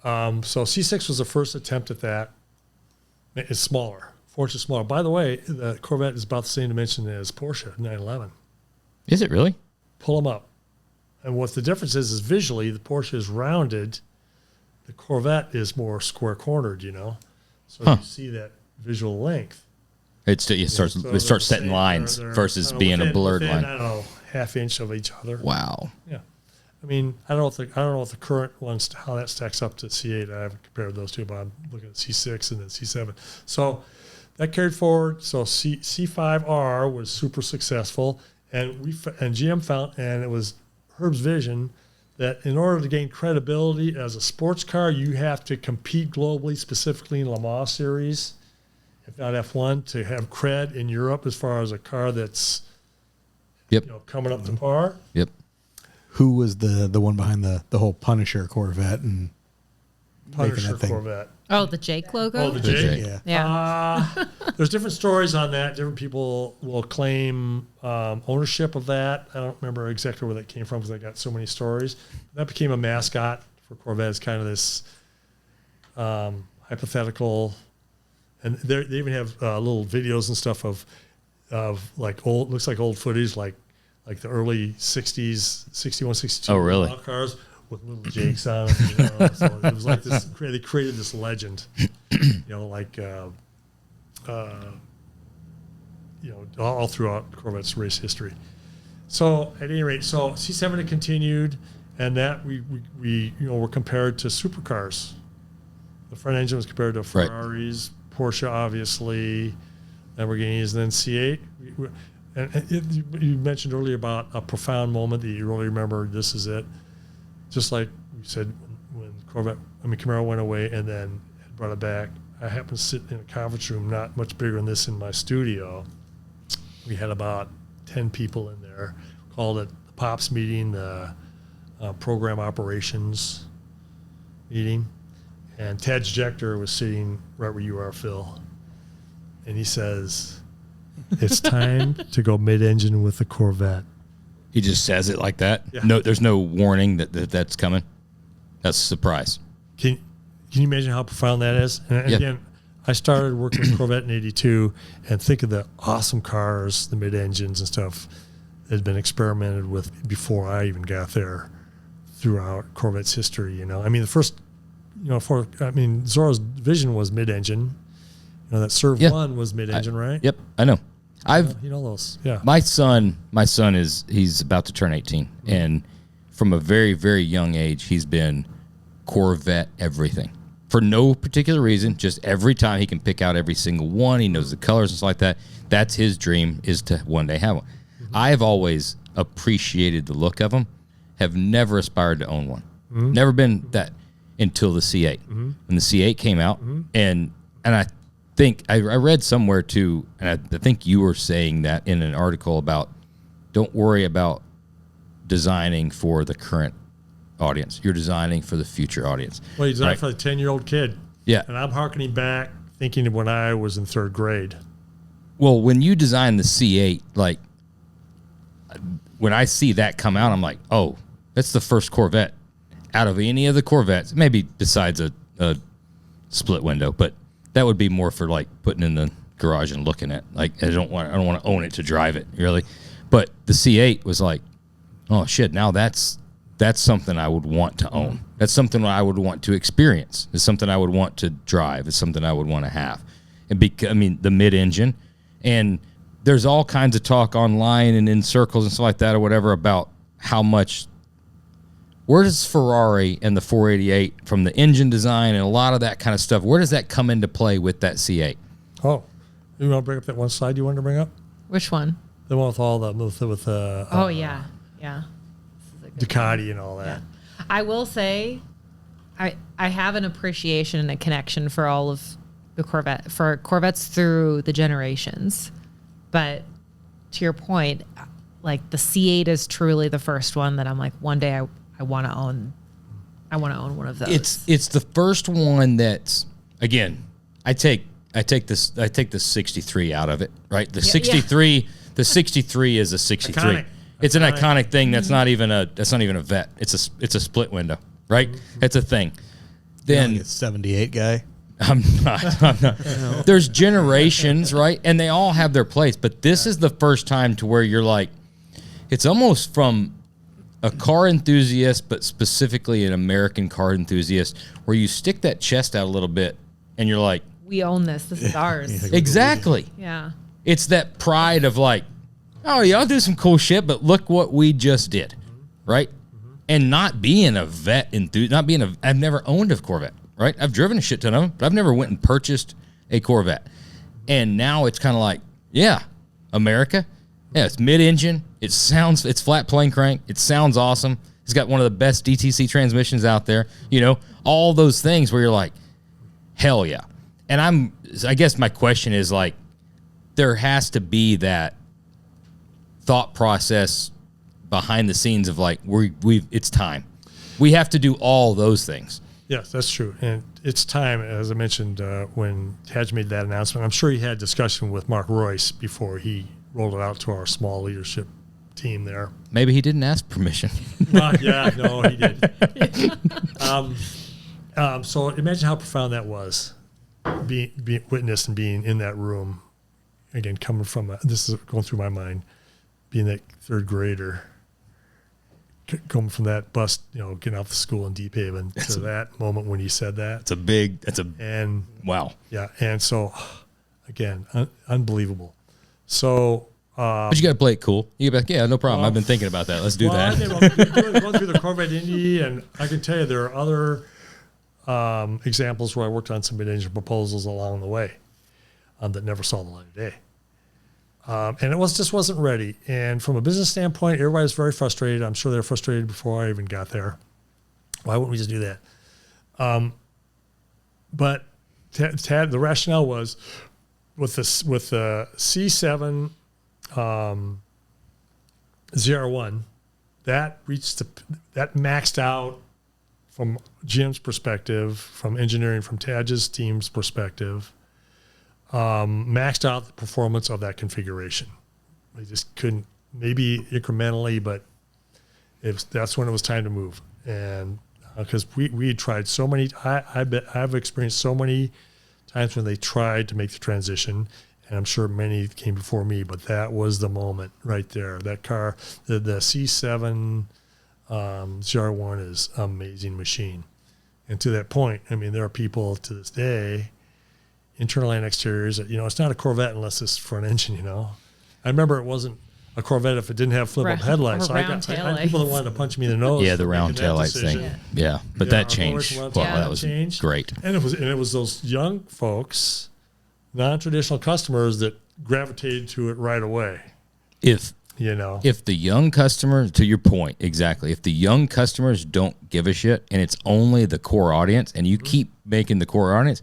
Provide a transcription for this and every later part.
So C6 was the first attempt at that. It's smaller, 4 inches smaller. By the way, the Corvette is about the same dimension as Porsche 911. Is it really? Pull them up. And what the difference is visually, the Porsche is rounded. The Corvette is more square-cornered, So you see that visual length. It starts setting lines versus being a blurred line. I don't know, half inch of each other. Wow. Yeah. I mean, I don't know if the current ones, how that stacks up to C8. I haven't compared those two, but I'm looking at C6 and then C7. So that carried forward. So C5R was super successful, and GM found, and it was Herb's vision that in order to gain credibility as a sports car, you have to compete globally, specifically in Le Mans series, if not F1, to have cred in Europe as far as a car that's coming up to par. Yep. Who was the one behind the whole Punisher Corvette and Punisher Corvette? Oh, the Jake logo? Oh, the Jake? Yeah. There's different stories on that. Different people will claim ownership of that. I don't remember exactly where that came from because I got so many stories. That became a mascot for Corvette. It's kind of this hypothetical. And they even have little videos and stuff of like old, looks like old footage, like the early 60s, 61, 62 oh, really? Cars with little Jakes on them. So it was like this, they created this legend, all throughout Corvette's race history. So at any rate, so C7 had continued, and that we were compared to supercars. The front engine was compared to Ferraris, right. Porsche, obviously, Lamborghinis, and then C8. You mentioned earlier about a profound moment that you really remember. This is it. Just like you said, when Camaro went away and then brought it back. I happened to sit in a conference room, not much bigger than this, in my studio. We had about 10 people in there. Called it the Pops meeting, the program operations meeting. And Tad Jector was sitting right where you are, Phil. And he says, "It's time to go mid-engine with the Corvette." He just says it like that? Yeah. No, there's no warning that's coming? That's a surprise. Can you imagine how profound that is? And again, I started working with Corvette in 82 and think of the awesome cars, the mid-engines and stuff that had been experimented with before I even got there throughout Corvette's history. I mean, the first, Zorro's Vision was mid-engine. That Serve 1 was mid-engine, right? Yep, I know. Those. Yeah. My son he's about to turn 18, and from a very, very young age, he's been Corvette everything for no particular reason. Just every time he can pick out every single one, he knows the colors and stuff like that. That's his dream, is to one day have one. Mm-hmm. I have always appreciated the look of them. Have never aspired to own one. Mm-hmm. Never been that until the C8. Mm-hmm. When the C8 came out, and I think I read somewhere too, and I think you were saying that in an article about don't worry about designing for the current audience. You're designing for the future audience. Well, you design for the 10-year-old kid. Yeah. And I'm hearkening back, thinking of when I was in third grade. Well, when you design the C8, like when I see that come out, I'm like, oh, that's the first Corvette out of any of the Corvettes, maybe besides a split window, but that would be more for like putting in the garage and looking at. Like I don't want to own it to drive it, really. But the C8 was like, oh shit, now that's something I would want to own. That's something I would want to experience. It's something I would want to drive. It's something I would want to have. And the mid-engine, and there's all kinds of talk online and in circles and stuff like that or whatever about how much. Where does Ferrari and the 488 from the engine design and a lot of that kind of stuff, where does that come into play with that C8? Oh, you want to bring up that one slide you wanted to bring up? Which one? The one with all the yeah. Ducati and all that. Yeah. I will say, I have an appreciation and a connection for all of the Corvettes through the generations, but to your point, like the C8 is truly the first one that I'm like, one day I want to own one of those. It's the first one that's, again, I take the 63 out of it, right? The 63 is a 63. Iconic. It's an iconic thing that's not even a vet. It's a split window, right? It's a thing. then a 78 guy. I'm not. There's generations, right? And they all have their place. But this is the first time to where you're like, it's almost from a car enthusiast, but specifically an American car enthusiast, where you stick that chest out a little bit and you're like, We own this. This is ours. exactly. Yeah. It's that pride of like, oh, yeah, I'll do some cool shit, but look what we just did, right? And not being a vet enthusiast, I've never owned a Corvette, right? I've driven a shit ton of them, but I've never went and purchased a Corvette. And now it's kind of like, yeah, America. Yeah, it's mid-engine. It's flat plane crank. It sounds awesome. It's got one of the best DTC transmissions out there. You know, all those things where you're like, hell yeah. And I guess my question is like, there has to be that thought process behind the scenes of like, it's time. We have to do all those things. Yes, that's true. And it's time, as I mentioned, when Taj made that announcement. I'm sure he had discussion with Mark Royce before he rolled it out to our small leadership team there. Maybe he didn't ask permission. Yeah, no, he did. So imagine how profound that was, being witnessed and being in that room. Again, coming from this is going through my mind, being that third grader, coming from that bus, getting off the school in Deep Haven to that moment when he said that. And wow. Yeah, and so again, unbelievable. So, but you got to play it cool. You got to be like, yeah, no problem. I've been thinking about that. Let's do that. Going through the Corvette Indy, and I can tell you there are other examples where I worked on some mid-engine proposals along the way that never saw the light of day. And it just wasn't ready. And from a business standpoint, everybody was very frustrated. I'm sure they were frustrated before I even got there. Why wouldn't we just do that? But the rationale was with the C7 ZR1, that maxed out from GM's perspective, from engineering, from Taj's team's perspective. Maxed out the performance of that configuration. We just couldn't, maybe incrementally, but that's when it was time to move. And because we had tried so many, I've experienced so many times when they tried to make the transition, and I'm sure many came before me, but that was the moment right there. That car, the C7 ZR1 is an amazing machine. And to that point, I mean, there are people to this day, internal and exteriors, it's not a Corvette unless it's front engine, I remember it wasn't a Corvette if it didn't have flip-up headlights. So I had people that wanted to punch me in the nose. Yeah, the round taillights thing. Yeah, but that changed. Wow, that was great. And it was those young folks, non-traditional customers that gravitated to it right away. If the young customers, to your point, exactly, if the young customers don't give a shit and it's only the core audience and you keep making the core audience,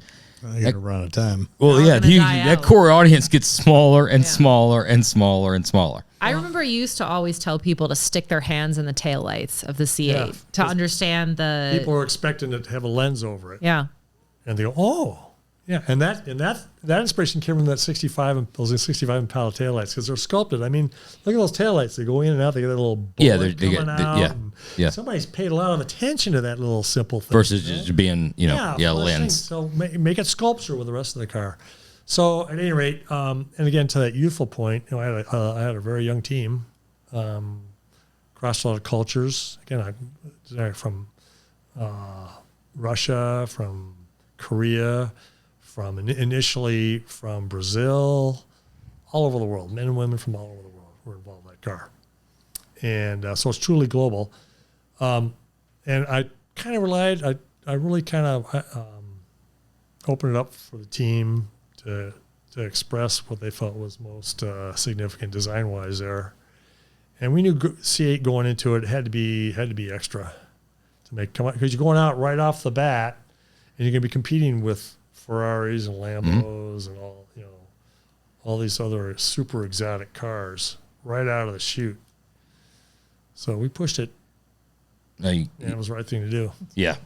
you got to run out of time. Well, yeah, that core audience gets smaller and smaller and smaller and smaller. I remember you used to always tell people to stick their hands in the taillights of the C8 to understand the... People are expecting it to have a lens over it. Yeah. And they go, oh. Yeah, and that inspiration came from those 65 Impala taillights because they're sculpted. I mean, look at those taillights. They go in and out. They get a little bullet coming out. Somebody's paid a lot of attention to that little simple thing. Versus just being, lens. So make it sculpture with the rest of the car. So at any rate, and again, to that youthful point, I had a very young team, crossed a lot of cultures. Again, I from Russia, from Korea, initially from Brazil, all over the world. Men and women from all over the world were involved in that car. And so it's truly global. And I kind of relied, I really kind of opened it up for the team to express what they felt was most significant design-wise there. And we knew C8 going into it had to be extra to make come out, because you're going out right off the bat, and you're going to be competing with Ferraris and Lambos and all these other super exotic cars right out of the chute. So we pushed it. And it was the right thing to do. Yeah.